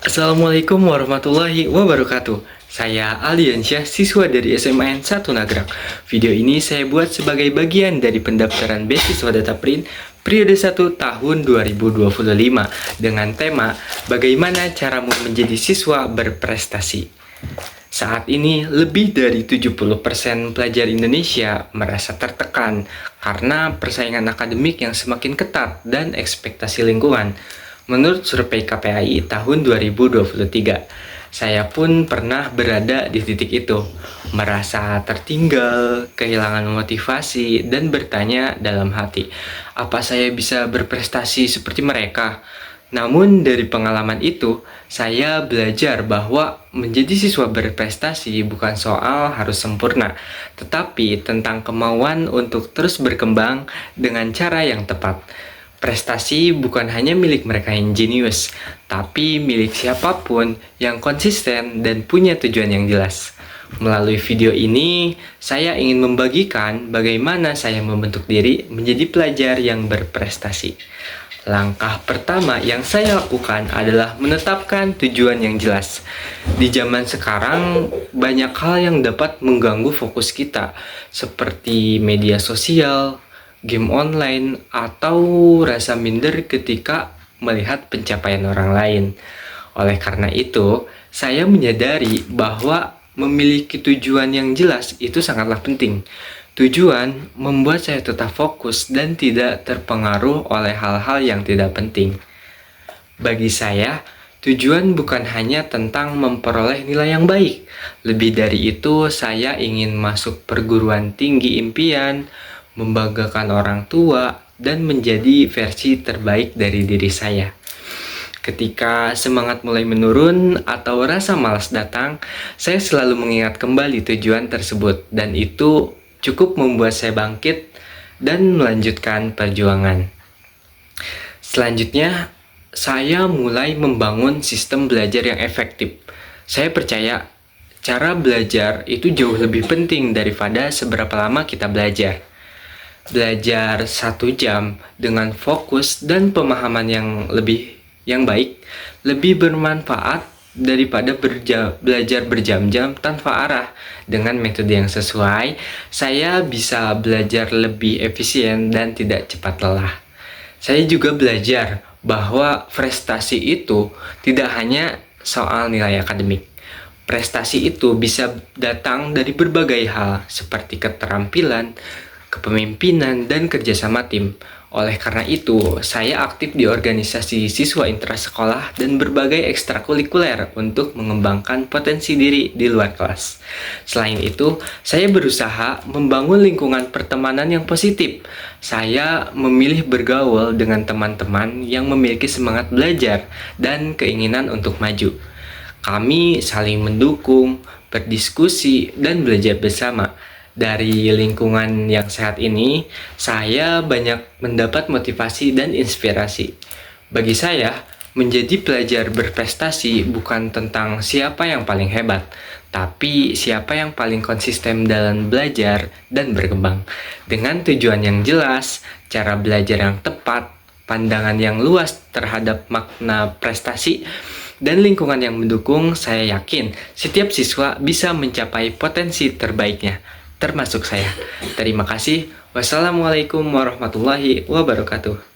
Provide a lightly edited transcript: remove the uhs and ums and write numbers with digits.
Assalamualaikum warahmatullahi wabarakatuh. Saya Aliansyah, siswa dari SMAN 1 Nagrak. Video ini saya buat sebagai bagian dari pendaftaran beasiswa Data Print periode 1 tahun 2025 dengan tema Bagaimana Caramu Menjadi Siswa Berprestasi. Saat ini, lebih dari 70% pelajar Indonesia merasa tertekan karena persaingan akademik yang semakin ketat dan ekspektasi lingkungan. Menurut survei KPAI tahun 2023, saya pun pernah berada di titik itu, merasa tertinggal, kehilangan motivasi, dan bertanya dalam hati, apa saya bisa berprestasi seperti mereka? Namun dari pengalaman itu, saya belajar bahwa menjadi siswa berprestasi bukan soal harus sempurna, tetapi tentang kemauan untuk terus berkembang dengan cara yang tepat. Prestasi bukan hanya milik mereka yang jenius, tapi milik siapapun yang konsisten dan punya tujuan yang jelas. Melalui video ini, saya ingin membagikan bagaimana saya membentuk diri menjadi pelajar yang berprestasi. Langkah pertama yang saya lakukan adalah menetapkan tujuan yang jelas. Di zaman sekarang, banyak hal yang dapat mengganggu fokus kita, seperti media sosial, game online, atau rasa minder ketika melihat pencapaian orang lain. Oleh karena itu, saya menyadari bahwa memiliki tujuan yang jelas itu sangatlah penting. Tujuan membuat saya tetap fokus dan tidak terpengaruh oleh hal-hal yang tidak penting. Bagi saya, tujuan bukan hanya tentang memperoleh nilai yang baik. Lebih dari itu, saya ingin masuk perguruan tinggi impian, membanggakan orang tua, dan menjadi versi terbaik dari diri saya. Ketika semangat mulai menurun atau rasa malas datang, saya selalu mengingat kembali tujuan tersebut, dan itu cukup membuat saya bangkit dan melanjutkan perjuangan. Selanjutnya, saya mulai membangun sistem belajar yang efektif. Saya percaya cara belajar itu jauh lebih penting daripada seberapa lama kita belajar. Belajar 1 jam dengan fokus dan pemahaman yang baik lebih bermanfaat daripada belajar berjam-jam tanpa arah. Dengan metode yang sesuai, saya bisa belajar lebih efisien dan tidak cepat lelah. Saya juga belajar bahwa prestasi itu tidak hanya soal nilai akademik. Prestasi itu bisa datang dari berbagai hal seperti keterampilan, kepemimpinan, dan kerjasama tim. Oleh karena itu, saya aktif di organisasi siswa intrasekolah dan berbagai ekstrakurikuler untuk mengembangkan potensi diri di luar kelas. Selain itu, saya berusaha membangun lingkungan pertemanan yang positif. Saya memilih bergaul dengan teman-teman yang memiliki semangat belajar dan keinginan untuk maju. Kami saling mendukung, berdiskusi, dan belajar bersama. Dari lingkungan yang sehat ini, saya banyak mendapat motivasi dan inspirasi. Bagi saya, menjadi pelajar berprestasi bukan tentang siapa yang paling hebat, tapi siapa yang paling konsisten dalam belajar dan berkembang. Dengan tujuan yang jelas, cara belajar yang tepat, pandangan yang luas terhadap makna prestasi, dan lingkungan yang mendukung, saya yakin setiap siswa bisa mencapai potensi terbaiknya, termasuk saya. Terima kasih. Wassalamualaikum warahmatullahi wabarakatuh.